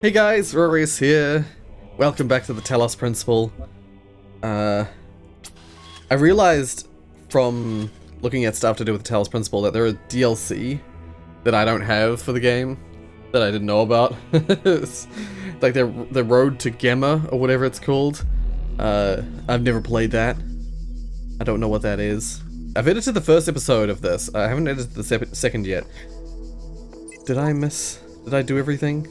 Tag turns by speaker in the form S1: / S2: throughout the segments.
S1: Hey guys, Rorius here. Welcome back to the Talos Principle. I realized from looking at stuff to do with the Talos Principle that there are DLC that I don't have for the game that I didn't know about. It's like the Road to Gemma or whatever it's called. I've never played that. I don't know what that is. I've edited the first episode of this. I haven't edited the second yet. Did I do everything?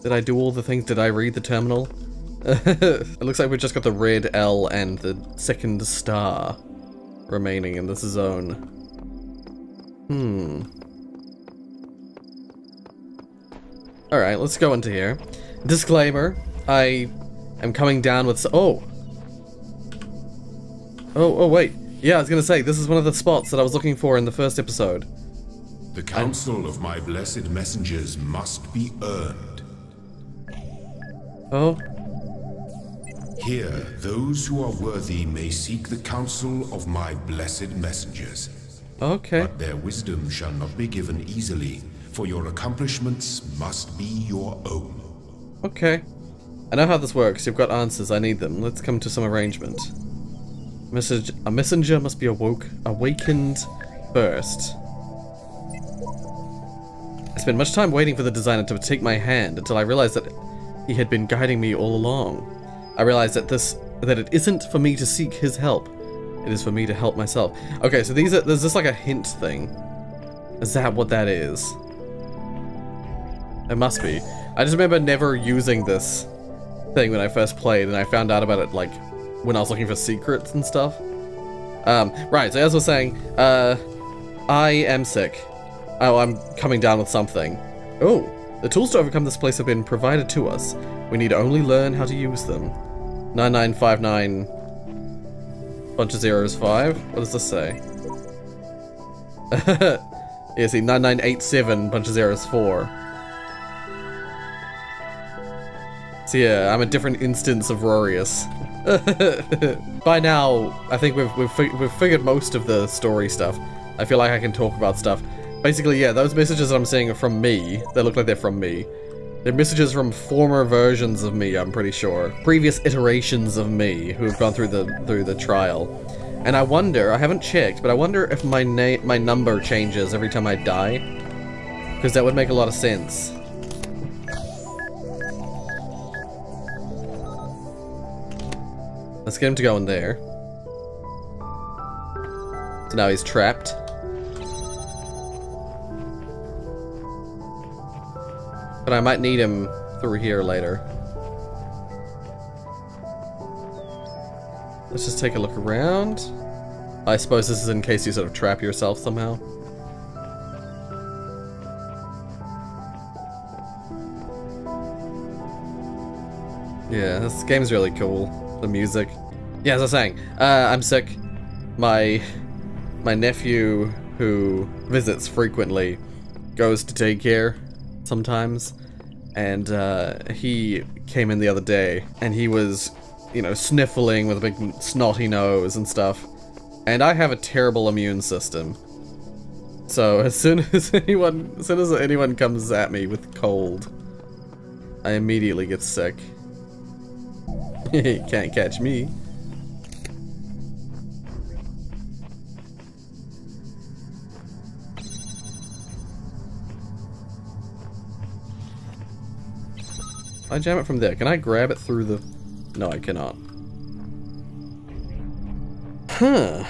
S1: Did I do all the things? Did I read the terminal? It looks like we've just got the red L and the second star remaining in this zone. Alright, let's go into here. Disclaimer, I am coming down with Oh, wait. Yeah, I was gonna say, this is one of the spots that I was looking for in the first episode.
S2: The counsel of my blessed messengers must be earned.
S1: Oh?
S2: Here, those who are worthy may seek the counsel of my blessed messengers.
S1: Okay.
S2: But their wisdom shall not be given easily, for your accomplishments must be your own.
S1: Okay. I know how this works. You've got answers. I need them. Let's come to some arrangement. A messenger must be awakened first. I spent much time waiting for the designer to take my hand until I realized that he had been guiding me all along. I realized that it isn't for me to seek his help. It is for me to help myself. Okay, so there's just like a hint thing. Is that what that is? It must be. I just remember never using this thing when I first played, and I found out about it like when I was looking for secrets and stuff. Right, so as I was saying, I am sick. Oh, I'm coming down with something. Oh, the tools to overcome this place have been provided to us. We need to only learn how to use them. 9959 bunch of zeros 5. What does this say? Yeah, see, 9987 bunch of zeros 4. So yeah, I'm a different instance of Rorius. By now, I think we've figured most of the story stuff. I feel like I can talk about stuff. Basically, yeah, those messages that I'm seeing are from me. They look like they're from me. They're messages from former versions of me, I'm pretty sure. Previous iterations of me who have gone through the trial. And I wonder, I haven't checked, but I wonder if my number changes every time I die. Because that would make a lot of sense. Let's get him to go in there. So now he's trapped. But I might need him through here later. Let's just take a look around. I suppose this is in case you sort of trap yourself somehow. Yeah, this game's really cool. The music. Yeah, as I was saying, I'm sick. My nephew, who visits frequently, goes to daycare sometimes, and he came in the other day, and he was, you know, sniffling with a big snotty nose and stuff, and I have a terrible immune system, so as soon as anyone comes at me with cold, I immediately get sick. Can't catch me. I jam it from there. Can I grab it through the... No, I cannot. Huh.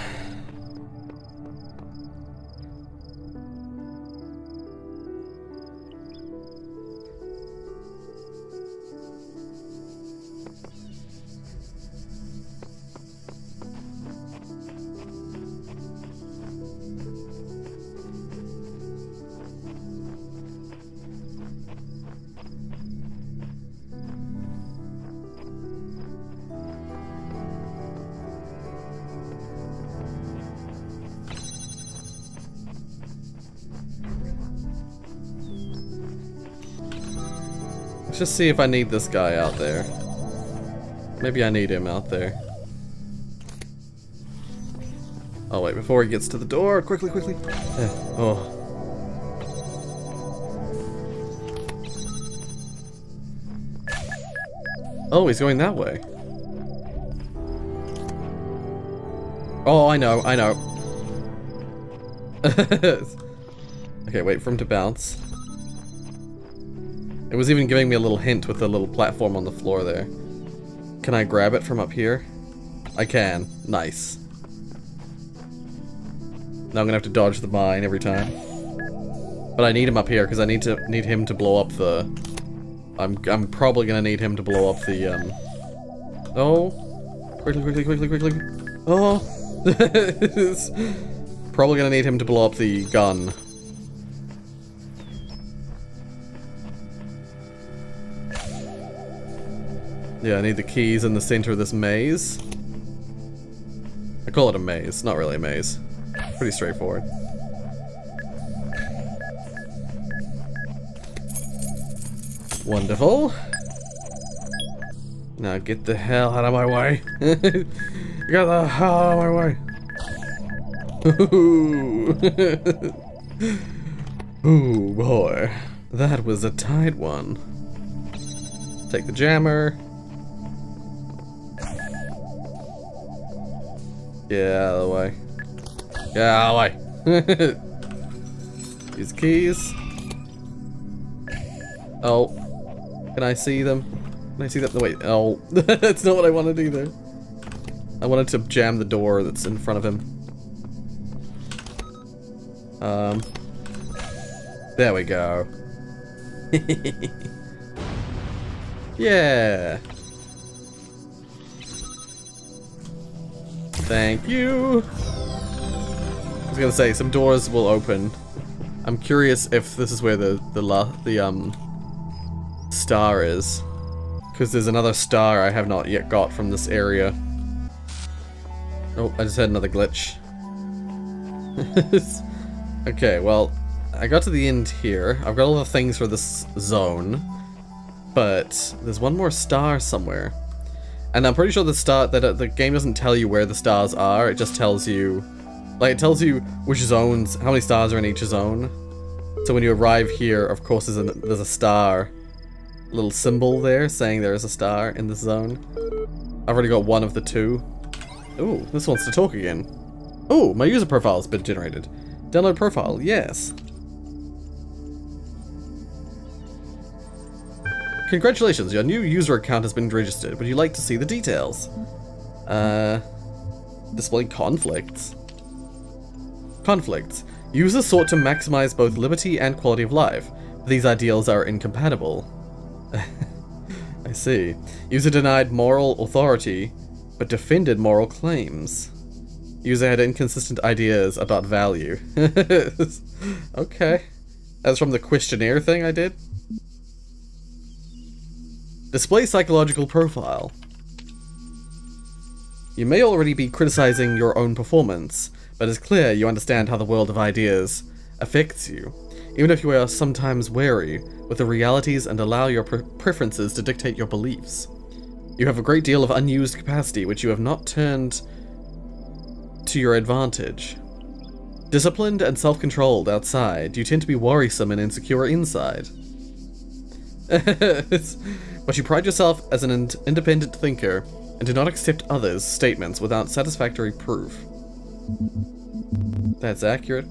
S1: Let's just see if I need this guy out there. Maybe I need him out there. Oh wait, before he gets to the door, quickly. Oh. Oh, he's going that way. Oh, I know. Okay, wait for him to bounce. It was even giving me a little hint with the little platform on the floor there. Can I grab it from up here? I can. Nice. Now I'm gonna have to dodge the mine every time. But I need him up here because I need him to blow up the... I'm probably gonna need him to blow up the Oh! Quickly! Oh! Probably gonna need him to blow up the gun. Yeah, I need the keys in the center of this maze. I call it a maze, not really a maze. Pretty straightforward. Wonderful. Now get the hell out of my way. Get the hell out of my way. Ooh, boy. That was a tight one. Take the jammer. Get out of the way. Get out of the way. These keys. Oh. Can I see them? Can I see them? No, wait. Oh. That's not what I wanted either. I wanted to jam the door that's in front of him. There we go. Yeah. Thank you. I was gonna say some doors will open. I'm curious if this is where the star is, because there's another star I have not yet got from this area. Oh, I just had another glitch. Okay, well, I got to the end here. I've got all the things for this zone, but there's one more star somewhere. And I'm pretty sure the game doesn't tell you where the stars are, it just tells you, like, it tells you which zones, how many stars are in each zone. So when you arrive here, of course, there's a star, little symbol there saying there is a star in this zone. I've already got one of the two. Ooh, this wants to talk again. Ooh, my user profile has been generated. Download profile, yes. Congratulations, your new user account has been registered. Would you like to see the details? Display conflicts. Conflicts. Users sought to maximize both liberty and quality of life. These ideals are incompatible. I see. User denied moral authority, but defended moral claims. User had inconsistent ideas about value. Okay. That's from the questionnaire thing I did. Display psychological profile. You may already be criticizing your own performance, but it's clear you understand how the world of ideas affects you, even if you are sometimes wary with the realities and allow your preferences to dictate your beliefs. You have a great deal of unused capacity which you have not turned to your advantage. Disciplined and self-controlled outside, you tend to be worrisome and insecure inside. But you pride yourself as an independent thinker and do not accept others' statements without satisfactory proof. That's accurate.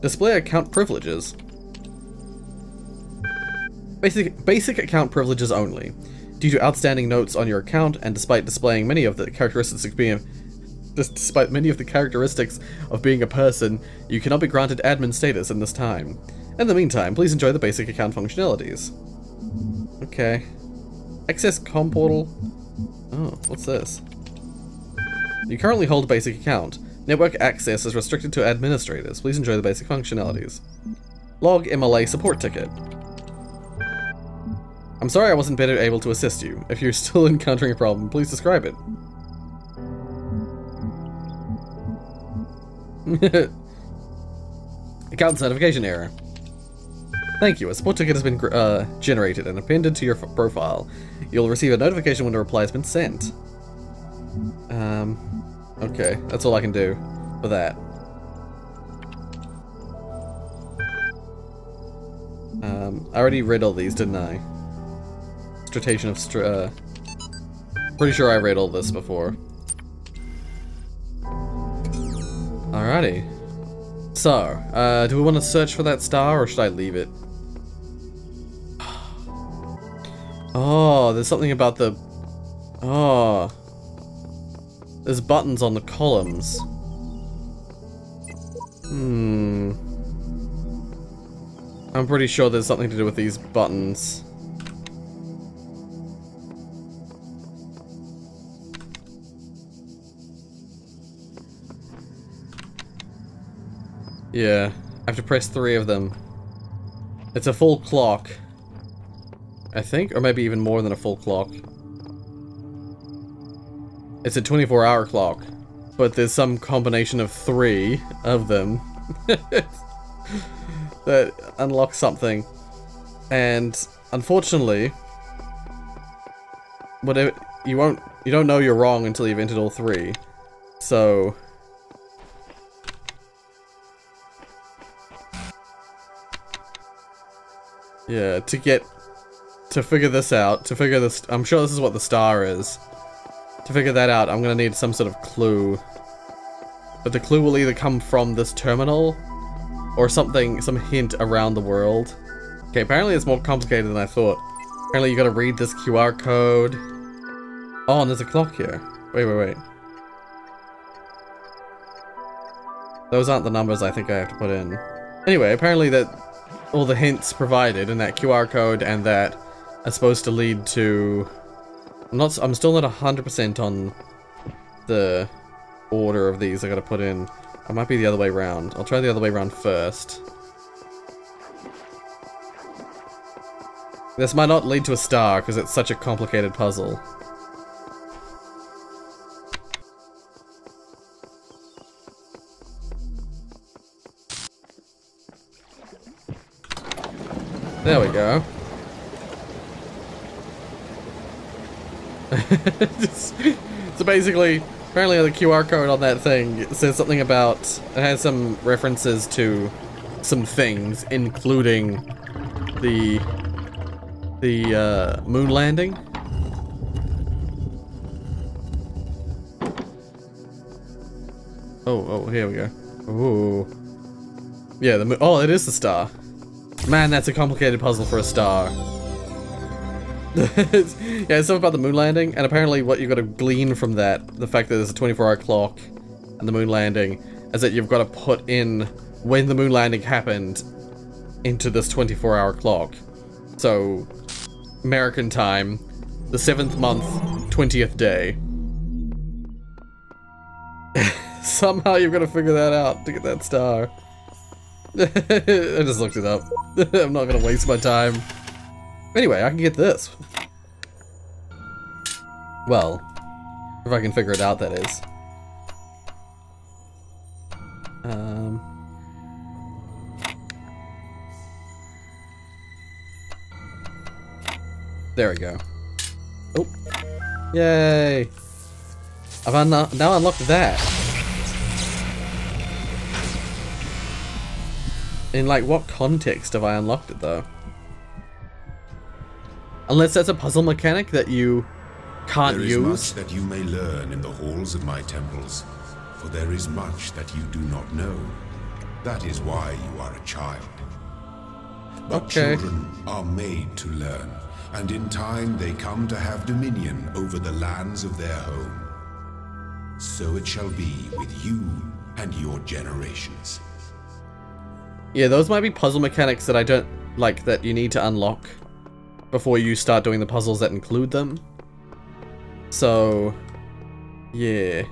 S1: Display account privileges. Basic account privileges only. Due to outstanding notes on your account, and despite displaying many of the characteristics of being a person, you cannot be granted admin status in this time. In the meantime, please enjoy the basic account functionalities. Okay. Access com portal. Oh, what's this? You currently hold a basic account. Network access is restricted to administrators. Please enjoy the basic functionalities. Log MLA support ticket. I'm sorry I wasn't better able to assist you. If you're still encountering a problem, please describe it. Account certification error. Thank you. A support ticket has been generated and appended to your profile. You'll receive a notification when a reply has been sent. Okay. That's all I can do for that. I already read all these, didn't I? Stratation of pretty sure I read all this before. Alrighty. So, do we want to search for that star, or should I leave it? Oh, there's something about the... Oh. There's buttons on the columns. I'm pretty sure there's something to do with these buttons. Yeah, I have to press 3 of them. It's a full clock, I think, or maybe even more than a full clock. It's a 24-hour clock, but there's some combination of 3 of them that unlock something. And unfortunately, whatever you don't know you're wrong until you've entered all 3. So yeah, to figure this out, I'm sure this is what the star is. To figure that out, I'm gonna need some sort of clue. But the clue will either come from this terminal, or something, some hint around the world. Okay, apparently it's more complicated than I thought. Apparently you gotta read this QR code. Oh, and there's a clock here. Wait. Those aren't the numbers I think I have to put in. Anyway, apparently that all the hints provided in that QR code and that are supposed to lead to... I'm still not 100% on the order of these I gotta put in. I might be the other way around. I'll try the other way around first. This might not lead to a star because it's such a complicated puzzle. There we go. So basically, apparently the QR code on that thing says something about, it has some references to some things, including the moon landing. Oh, here we go. Ooh. Yeah, oh, it is the star. Man, that's a complicated puzzle for a star. Yeah, it's something about the moon landing, and apparently what you've got to glean from that, the fact that there's a 24-hour clock and the moon landing, is that you've got to put in when the moon landing happened into this 24-hour clock. So, American time, the 7th month, 20th day. Somehow you've got to figure that out to get that star. I just looked it up. I'm not gonna waste my time. Anyway, I can get this. Well, if I can figure it out, that is. There we go. Oh, yay! I've now unlocked that. In, like, what context have I unlocked it, though? Unless that's a puzzle mechanic that you can't use.
S2: There is much that you may learn in the halls of my temples, for there is much that you do not know. That is why you are a child. But children are made to learn, and in time they come to have dominion over the lands of their home. So it shall be with you and your generations.
S1: Yeah, those might be puzzle mechanics that I don't like, that you need to unlock before you start doing the puzzles that include them. So, yeah.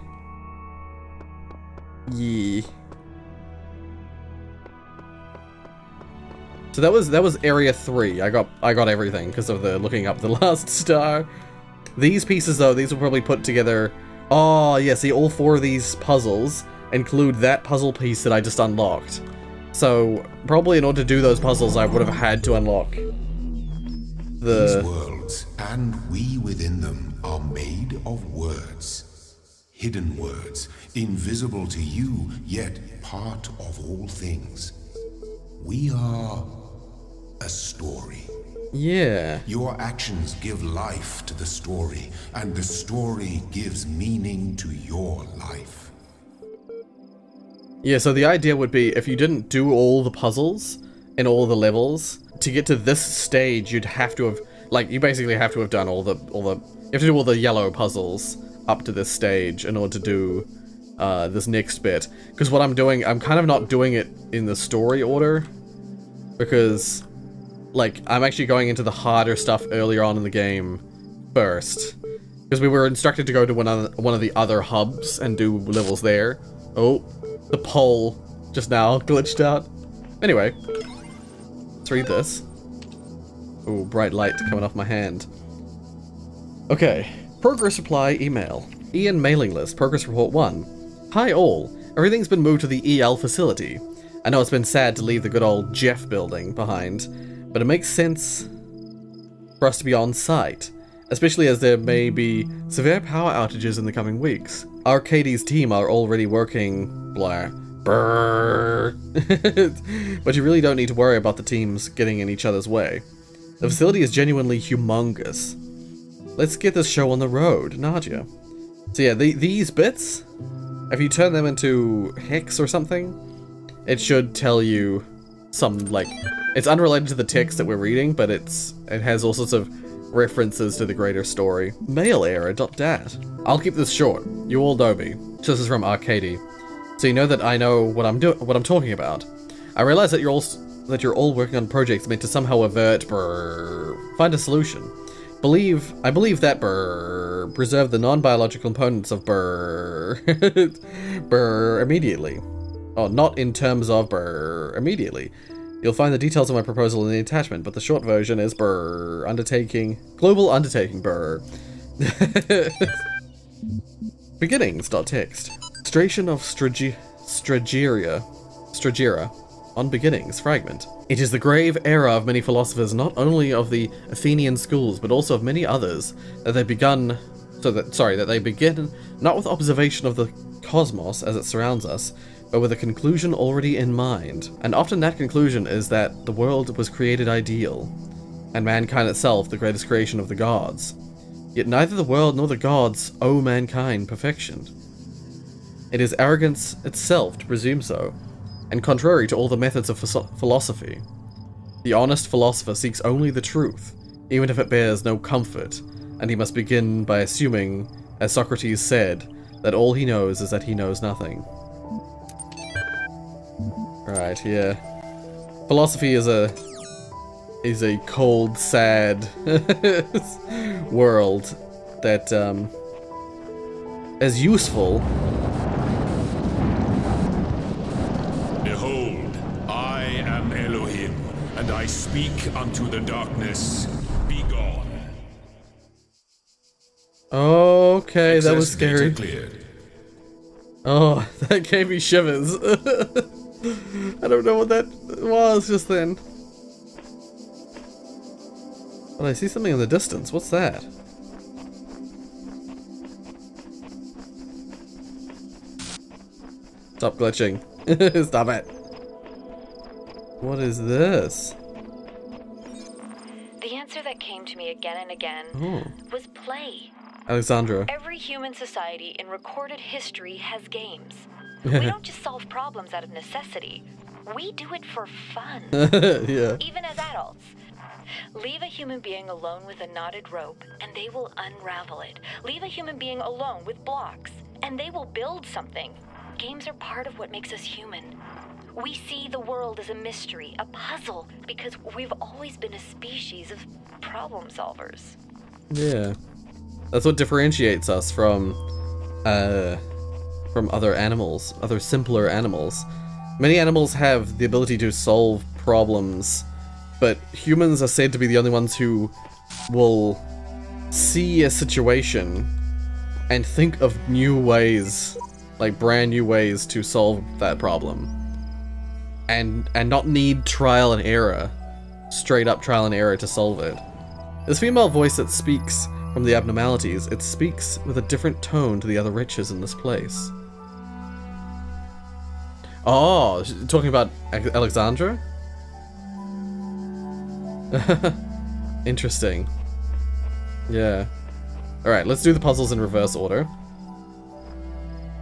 S1: So that was area 3. I got everything because of the looking up the last star. These pieces though, these will probably put together. Oh yeah, see, all 4 of these puzzles include that puzzle piece that I just unlocked. So, probably in order to do those puzzles, I would have had to unlock
S2: These worlds, and we within them, are made of words. Hidden words, invisible to you, yet part of all things. We are a story.
S1: Yeah.
S2: Your actions give life to the story, and the story gives meaning to your life.
S1: Yeah, so the idea would be if you didn't do all the puzzles in all the levels, to get to this stage, you'd have to have, like, you basically have to have done you have to do all the yellow puzzles up to this stage in order to do this next bit. Because what I'm doing, I'm kind of not doing it in the story order, because, like, I'm actually going into the harder stuff earlier on in the game first. Because we were instructed to go to one of the other hubs and do levels there. Oh, the pole just now glitched out. Anyway, let's read this. Ooh, bright light coming off my hand. Okay, progress reply email. Ian mailing list, progress report 1. Hi all, everything's been moved to the EL facility. I know it's been sad to leave the good old Jeff building behind, but it makes sense for us to be on site, especially as there may be severe power outages in the coming weeks. Arcady's team are already working, blah, brrr. But you really don't need to worry about the teams getting in each other's way. The facility is genuinely humongous. Let's get this show on the road, Nadia. So yeah, these bits, if you turn them into hex or something, it should tell you some, like, it's unrelated to the text that we're reading, but it has all sorts of references to the greater story. Mail error, .dat. I'll keep this short. You all know me. So this is from Arcady. So you know that I know what I'm talking about. I realize that you're all working on projects meant to somehow find a solution. I believe that preserve the non-biological components of immediately. Oh, not in terms of immediately. You'll find the details of my proposal in the attachment, but the short version is global undertaking Beginnings.txt. Stration of Stragira on beginnings, fragment. It is the grave error of many philosophers, not only of the Athenian schools, but also of many others, that they begin not with observation of the cosmos as it surrounds us, but with a conclusion already in mind. And often that conclusion is that the world was created ideal, and mankind itself the greatest creation of the gods. Yet neither the world nor the gods owe mankind perfection. It is arrogance itself to presume so, and contrary to all the methods of philosophy. The honest philosopher seeks only the truth, even if it bears no comfort, and he must begin by assuming, as Socrates said, that all he knows is that he knows nothing. Right, yeah. Philosophy is a cold, sad world that is useful.
S2: Behold, I am Elohim, and I speak unto the darkness. Be gone.
S1: Okay, that was scary.
S2: Cleared.
S1: Oh, that gave me shivers. I don't know what that was just then. But I see something in the distance. What's that? Stop glitching. Stop it. What is this?
S3: The answer that came to me again and again was play.
S1: Alexandra.
S3: Every human society in recorded history has games. We don't just solve problems out of necessity. We do it for fun.
S1: Yeah.
S3: Even as adults. Leave a human being alone with a knotted rope, and they will unravel it. Leave a human being alone with blocks, and they will build something. Games are part of what makes us human. We see the world as a mystery, a puzzle, because we've always been a species of problem solvers.
S1: Yeah. That's what differentiates us from other animals, other simpler animals. Many animals have the ability to solve problems, but humans are said to be the only ones who will see a situation and think of new ways, like brand new ways to solve that problem. And not need trial and error, straight up trial and error to solve it. This female voice that speaks from the abnormalities, it speaks with a different tone to the other riches in this place. Oh, talking about Alexandra? Interesting. Yeah. Alright, let's do the puzzles in reverse order.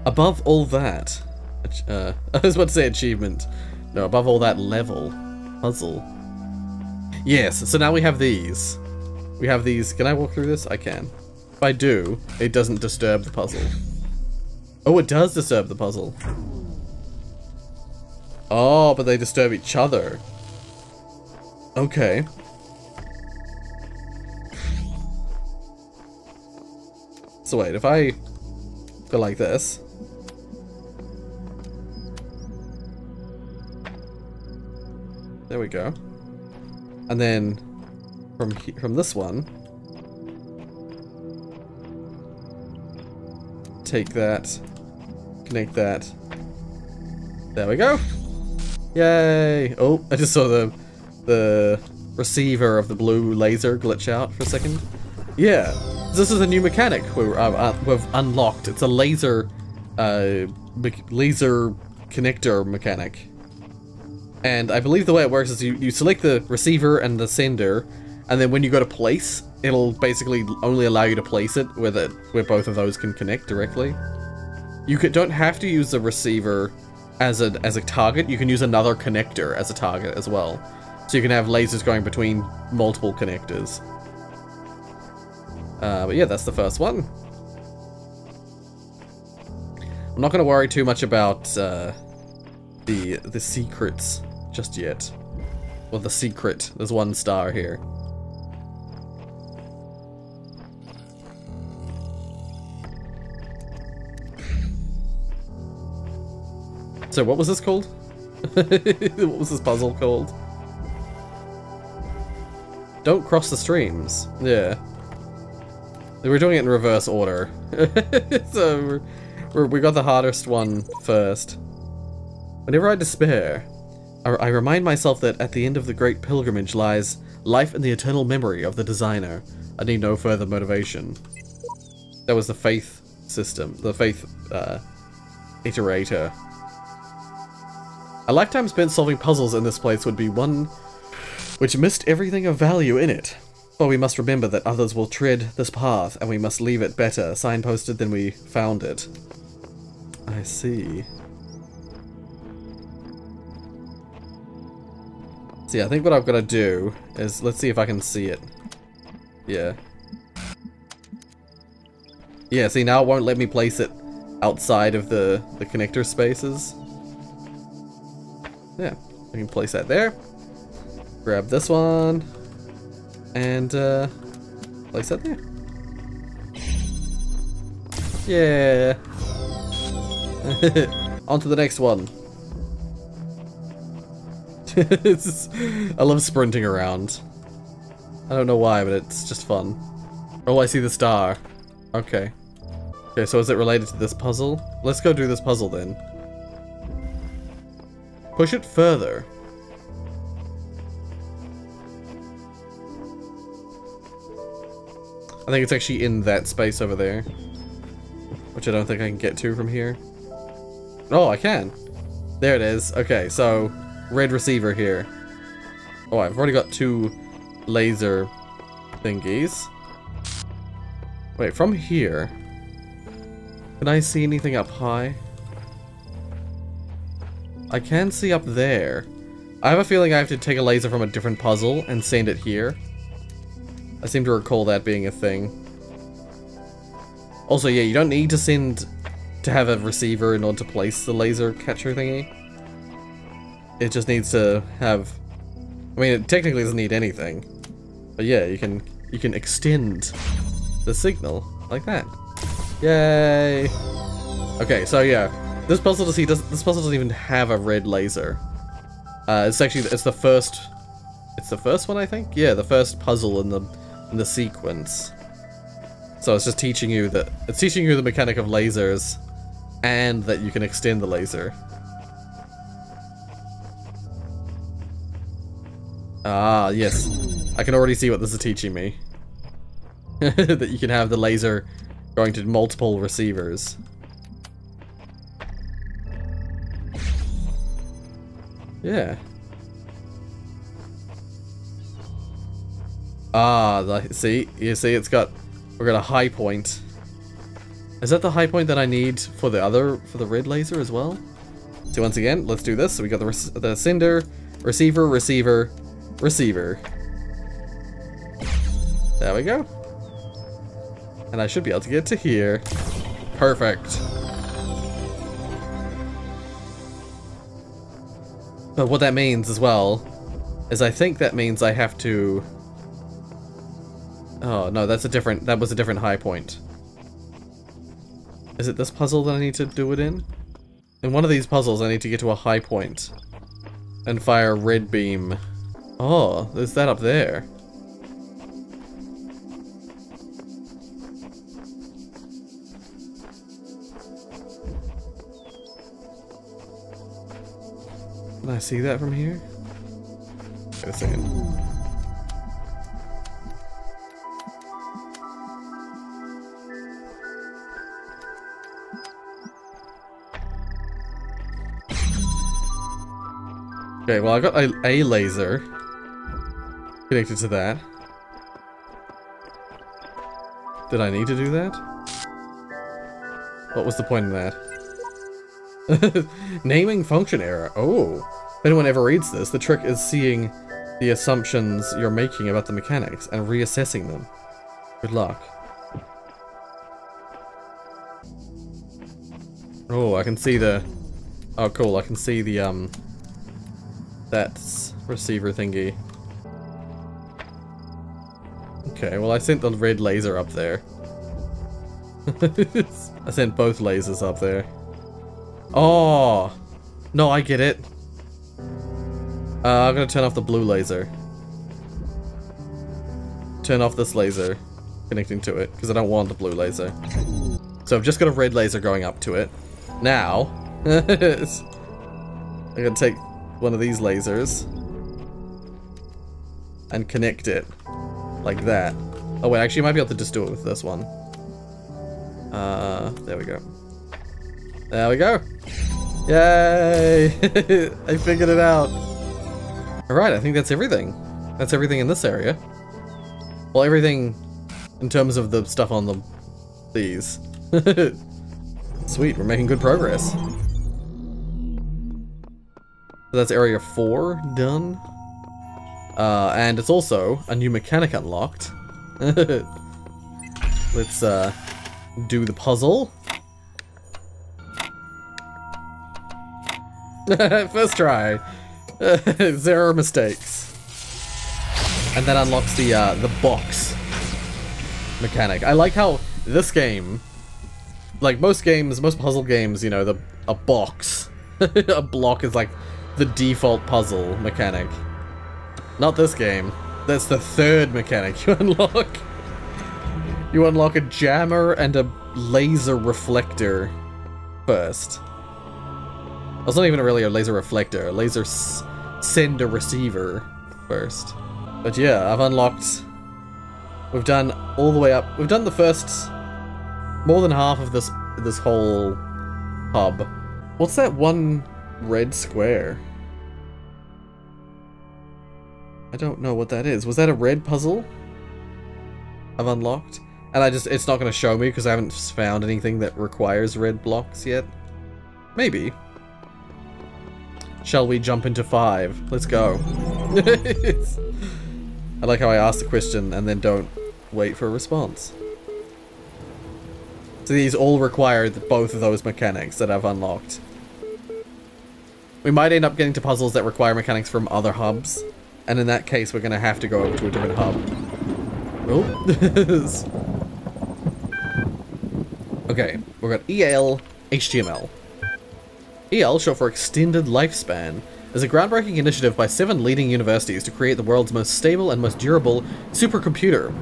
S1: Above all that... I was about to say achievement. No, above all that level. Puzzle. Yes, so now we have these. We have these... Can I walk through this? I can. If I do, it doesn't disturb the puzzle. Oh, it does disturb the puzzle. Oh, but they disturb each other. Okay. So wait, if I go like this... There we go. And then from this one, take that, connect that. There we go. Yay! Oh, I just saw the receiver of the blue laser glitch out for a second. Yeah, this is a new mechanic we've unlocked. It's a laser connector mechanic. And I believe the way it works is you select the receiver and the sender, and then when you go to place, it'll basically only allow you to place it where both of those can connect directly. You don't have to use the receiver as a target. You can use another connector as a target as well. So you can have lasers going between multiple connectors. But yeah, that's the first one. I'm not going to worry too much about the secrets just yet. Well, the secret. There's 1 star here. So what was this called? What was this puzzle called? Don't cross the streams. Yeah. We're doing it in reverse order. So we got the hardest one first. Whenever I despair, I remind myself that at the end of the great pilgrimage lies life in the eternal memory of the designer. I need no further motivation. That was the faith system, the faith iterator. A lifetime spent solving puzzles in this place would be one which missed everything of value in it. But we must remember that others will tread this path, and we must leave it better signposted than we found it. I see. See, I think what I've got to do is, let's see if I can see it. Yeah. Yeah, see, now it won't let me place it outside of the connector spaces. Yeah, I can place that there. Grab this one. And, place that there. Yeah. On to the next one. I love sprinting around. I don't know why, but it's just fun. Oh, I see the star. Okay. Okay, so is it related to this puzzle? Let's go do this puzzle then. Push it further. I think it's actually in that space over there. Which I don't think I can get to from here. Oh, I can. There it is. Okay, so red receiver here. Oh, I've already got 2 laser thingies. Wait, from here, can I see anything up high? I can see up there. I have a feeling I have to take a laser from a different puzzle and send it here. I seem to recall that being a thing. Also, yeah, you don't need to have a receiver in order to place the laser catcher thingy. It just needs to have... I mean, it technically doesn't need anything. But yeah, you can extend the signal like that. Yay! Okay, so yeah, this puzzle doesn't even have a red laser. It's the first one, I think. Yeah, the first puzzle in the sequence. So it's just teaching you the mechanic of lasers, and that you can extend the laser. Ah, yes. I can already see what this is teaching me. That you can have the laser going to multiple receivers. Yeah. Ah, see? You see we've got a high point. Is that the high point that I need for the red laser as well? So once again, let's do this. So we got the sender, receiver, receiver, receiver. There we go. And I should be able to get to here. Perfect. But what that means as well is I think that means I have to... Oh, no, that was a different high point. Is it this puzzle that I need to do it in? In one of these puzzles, I need to get to a high point and fire a red beam. Oh, there's that up there. Can I see that from here? Wait a second. Okay, well I got a laser connected to that. Did I need to do that? What was the point of that? Naming function error. Oh. If anyone ever reads this, the trick is seeing the assumptions you're making about the mechanics and reassessing them. Good luck. Oh, I can see the... Oh, cool. I can see the, that's receiver thingy. Okay, well I sent the red laser up there. I sent both lasers up there. Oh! No, I get it. I'm gonna turn off the blue laser. Turn off this laser connecting to it, because I don't want the blue laser. So I've just got a red laser going up to it. Now, I'm gonna take one of these lasers and connect it like that. Oh wait, actually you might be able to just do it with this one. There we go. There we go. Yay! I figured it out. Alright, I think that's everything. That's everything in this area. Well, everything in terms of the stuff on these. Sweet, we're making good progress. So that's area 4 done. And it's also a new mechanic unlocked. Let's do the puzzle. First try. 0 mistakes. And that unlocks the box mechanic. I like how this game, like most games, most puzzle games, you know, a box, a block is like the default puzzle mechanic. Not this game. That's the 3rd mechanic you unlock. You unlock a jammer and a laser reflector first. Well, it's not even really a laser reflector, a laser sender receiver first. But yeah, I've unlocked... We've done all the way up. We've done the first... more than half of this whole hub. What's that one red square? I don't know what that is. Was that a red puzzle I've unlocked? And it's not going to show me because I haven't found anything that requires red blocks yet. Maybe. Shall we jump into 5? Let's go. I like how I ask the question and then don't wait for a response. So these all require both of those mechanics that I've unlocked. We might end up getting to puzzles that require mechanics from other hubs. And in that case, we're going to have to go over to a different hub. Oh. Okay, we've got EL HTML. EL, short for Extended Lifespan, is a groundbreaking initiative by 7 leading universities to create the world's most stable and most durable supercomputer.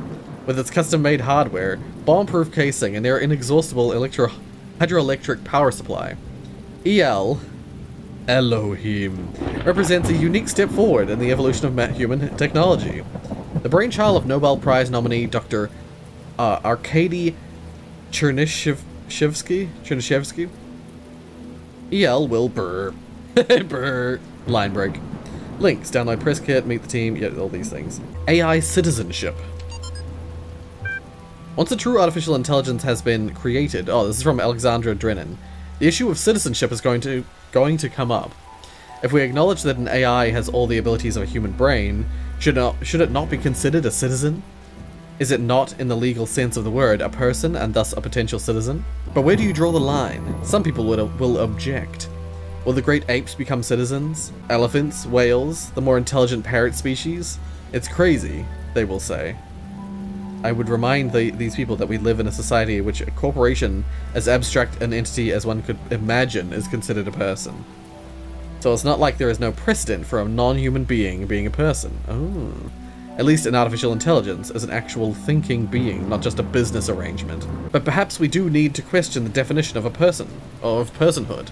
S1: With its custom-made hardware, bomb-proof casing, and their inexhaustible hydroelectric power supply. EL, Elohim, represents a unique step forward in the evolution of human technology. The brainchild of Nobel Prize nominee Dr. Arkady Chernyshevsky. EL will brr line break. Links, download press kit, meet the team, yeah, all these things. AI citizenship. Once a true artificial intelligence has been created, oh, this is from Alexandra Drennan, the issue of citizenship is going to come up. If we acknowledge that an AI has all the abilities of a human brain, should it not be considered a citizen? Is it not, in the legal sense of the word, a person and thus a potential citizen? But where do you draw the line? Some people will object. Will the great apes become citizens? Elephants? Whales? The more intelligent parrot species? It's crazy, they will say. I would remind these people that we live in a society in which a corporation, as abstract an entity as one could imagine, is considered a person. So it's not like there is no precedent for a non-human being being a person. Oh. At least an artificial intelligence as an actual thinking being, not just a business arrangement. But perhaps we do need to question the definition of a person, or of personhood.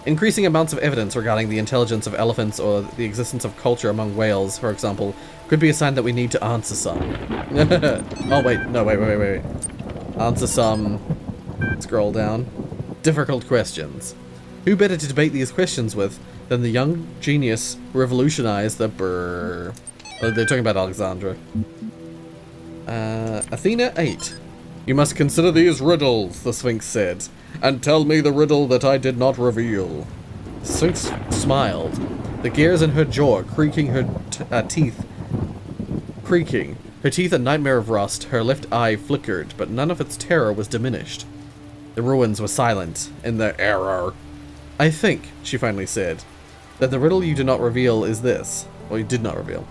S1: Increasing amounts of evidence regarding the intelligence of elephants or the existence of culture among whales, for example, could be a sign that we need to answer some. Oh wait, no, wait. Answer some... Scroll down. Difficult questions. Who better to debate these questions with than the young genius who revolutionized the brrr... Oh, they're talking about Alexandra. Athena 8. You must consider these riddles, the Sphinx said, and tell me the riddle that I did not reveal. Sphinx smiled, the gears in her jaw creaking, her teeth creaking. Her teeth a nightmare of rust, her left eye flickered, but none of its terror was diminished. The ruins were silent in their error. I think, she finally said, that the riddle you do not reveal is this, or you did not reveal.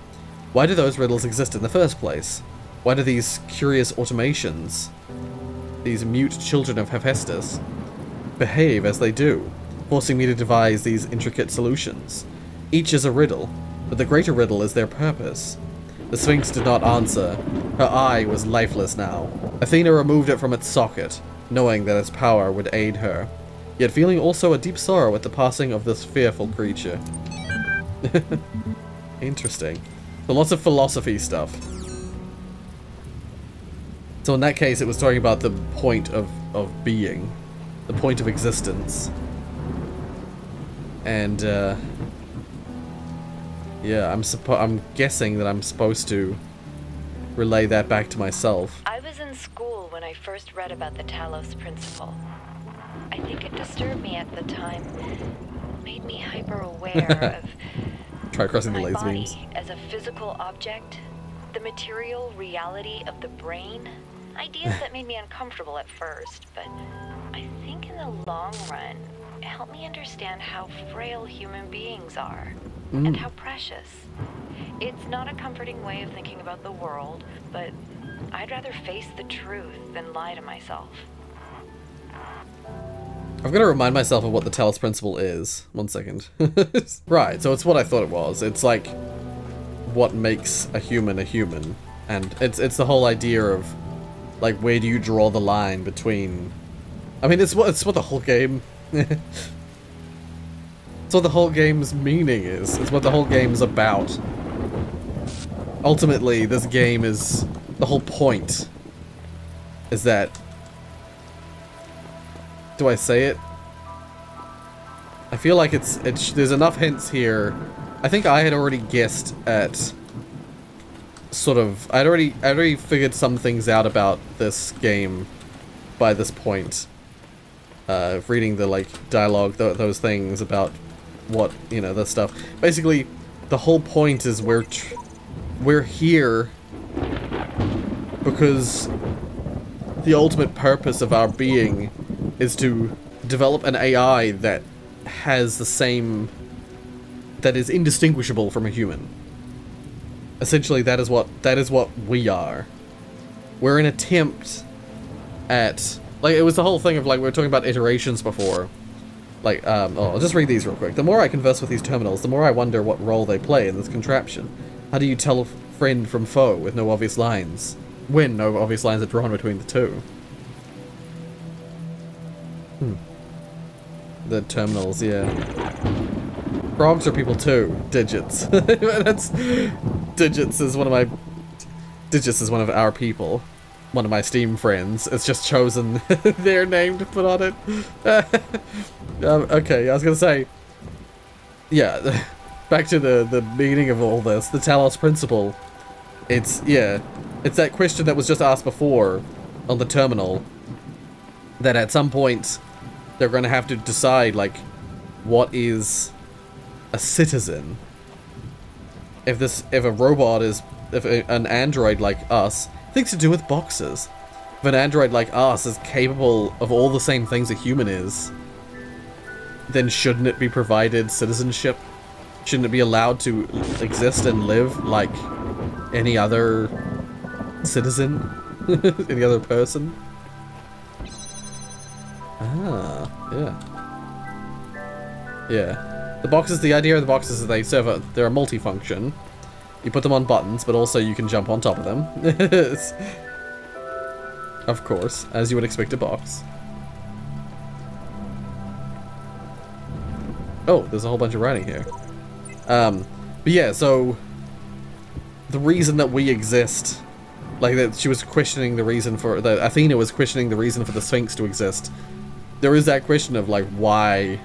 S1: Why do those riddles exist in the first place? Why do these curious automations, these mute children of Hephaestus, behave as they do, forcing me to devise these intricate solutions? Each is a riddle, but the greater riddle is their purpose. The Sphinx did not answer. Her eye was lifeless now. Athena removed it from its socket, knowing that its power would aid her, yet feeling also a deep sorrow at the passing of this fearful creature. Interesting. So lots of philosophy stuff. So in that case, it was talking about the point of being, the point of existence. And, yeah, I'm guessing that I'm supposed to relay that back to myself.
S3: I was in school when I first read about the Talos Principle. I think it disturbed me at the time, made me hyper-aware of
S1: Try crossing the
S3: my
S1: laser
S3: body
S1: beams.
S3: as a physical object, the material reality of the brain. Ideas that made me uncomfortable at first, but I think in the long run, it helped me understand how frail human beings are and how precious. It's not a comforting way of thinking about the world, but I'd rather face the truth than lie to myself.
S1: I've got to remind myself of what the Talos Principle is. 1 second. Right, so it's what I thought it was. It's like what makes a human, and it's the whole idea of like where do you draw the line between. I mean, it's what the whole game. It's what the whole game's meaning is. It's what the whole game's about. Ultimately, this game is the whole point. Is that. Do I say it? I feel like it's there's enough hints here. I think I had already guessed at sort of I'd already figured some things out about this game by this point. Reading the like dialogue, those things about what, you know, the stuff. Basically, the whole point is we're here because the ultimate purpose of our being is to develop an AI that has the same, that is indistinguishable from a human. Essentially, that is what we are. We're an attempt at, like, it was the whole thing of, like, we were talking about iterations before. Like, I'll just read these real quick. The more I converse with these terminals, the more I wonder what role they play in this contraption. How do you tell a friend from foe with no obvious lines? When no obvious lines are drawn between the two? The terminals, yeah. Frogs are people too. Digits. Digits is one of our people. One of my Steam friends. It's just chosen their name to put on it. Okay, I was gonna say, yeah. back to the meaning of all this, the Talos Principle. It's, yeah, it's that question that was just asked before on the terminal, that at some point they're going to have to decide, like, what is a citizen? If a robot is, if an android like us, things to do with boxes. If an android like us is capable of all the same things a human is, then shouldn't it be provided citizenship? Shouldn't it be allowed to exist and live like any other citizen? Any other person? Ah, yeah. Yeah. The boxes, the idea of the boxes is they serve a, they're a multifunction. You put them on buttons, but also you can jump on top of them. Of course, as you would expect a box. Oh, there's a whole bunch of writing here. But yeah, so the reason that we exist, like that she was questioning the reason for, that Athena was questioning the reason for the Sphinx to exist. There is that question of like, why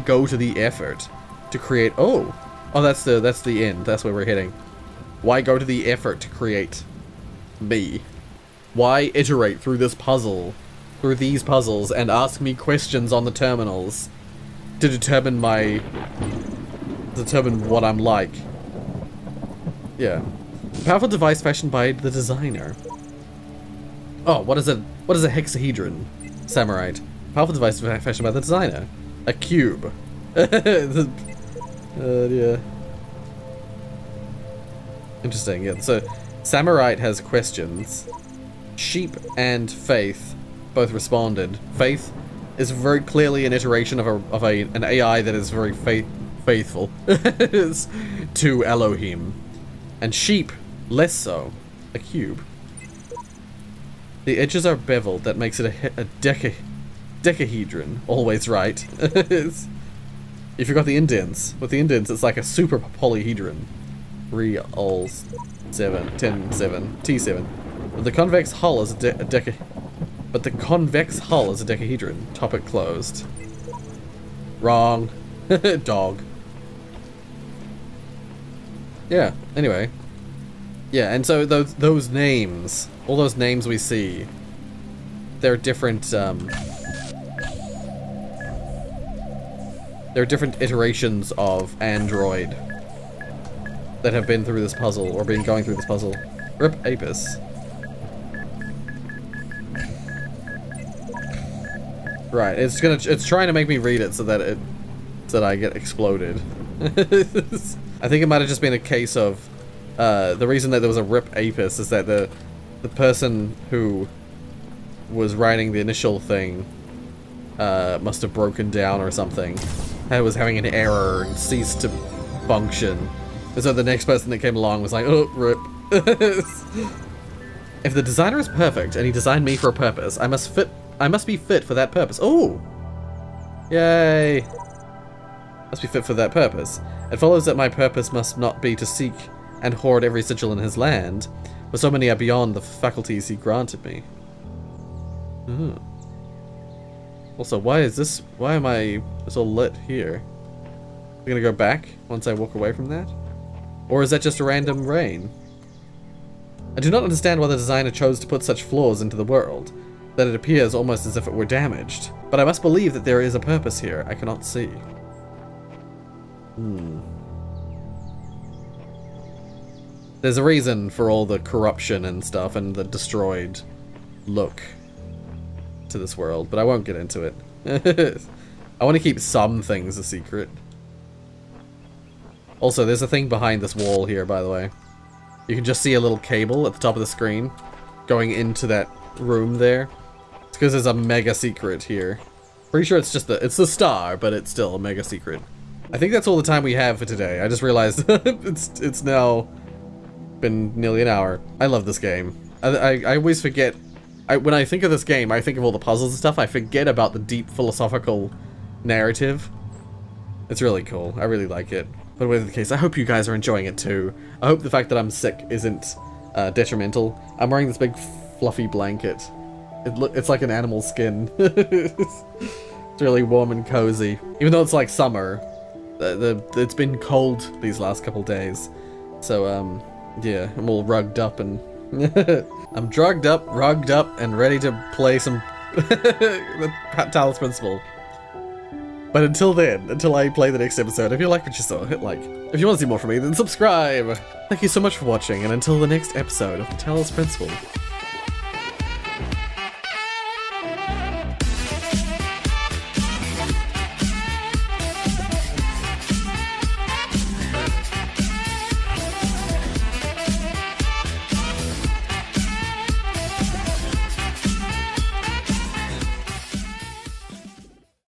S1: go to the effort to create, oh, that's the end, that's where we're heading. Why go to the effort to create me? Why iterate through this puzzle, through these puzzles, and ask me questions on the terminals to determine what I'm like? Yeah. Powerful device fashioned by the designer. Oh, what is a hexahedron? Samurai. Powerful device fashioned by the designer. A cube. Yeah. Interesting, yeah. So, Samurai has questions. Sheep and Faith both responded. Faith is very clearly an iteration of an AI that is very faithful to Elohim. And Sheep, less so. A cube. The edges are beveled, that makes it a decahedron. Always right. You forgot the indents. With the indents, it's like a super polyhedron. 3 ols 7 10 7 T7. But the convex hull is a decahedron. Topic closed. Wrong. Dog. Yeah. Anyway. Yeah, and so those names, all those names we see, they're different. There are different iterations of Android that have been through this puzzle, or been going through this puzzle. Rip Apis. Right, it's trying to make me read it so that I get exploded. I think it might have just been a case of the reason that there was a Rip Apis is that the person who was writing the initial thing must have broken down or something. And was having an error and ceased to function. And so the next person that came along was like, oh, rip. If the designer is perfect and he designed me for a purpose, I must be fit for that purpose. Oh! Yay! Must be fit for that purpose. It follows that my purpose must not be to seek and hoard every sigil in his land, for so many are beyond the faculties he granted me. Ooh. Also, why am I all lit here? I'm gonna go back once I walk away from that? Or is that just a random rain? I do not understand why the designer chose to put such flaws into the world, that it appears almost as if it were damaged. But I must believe that there is a purpose here I cannot see. There's a reason for all the corruption and stuff and the destroyed look to this world, but I won't get into it. I want to keep some things a secret. Also, there's a thing behind this wall here, by the way. You can just see a little cable at the top of the screen going into that room there. It's because there's a mega secret here. Pretty sure it's just it's the star, but it's still a mega secret. I think that's all the time we have for today. I just realized it's now been nearly an hour. I love this game. I always forget. When I think of this game, I think of all the puzzles and stuff. I forget about the deep philosophical narrative. It's really cool. I really like it. But whatever the case, I hope you guys are enjoying it too. I hope the fact that I'm sick isn't detrimental. I'm wearing this big fluffy blanket. It's like an animal skin. It's really warm and cozy. Even though it's like summer, It's been cold these last couple days, so yeah, I'm all rugged up and I'm drugged up, rugged up, and ready to play some the Talos Principle. But until then, until I play the next episode, if you like what you saw, hit like. If you want to see more from me, then subscribe! Thank you so much for watching, and until the next episode of the Talos Principle.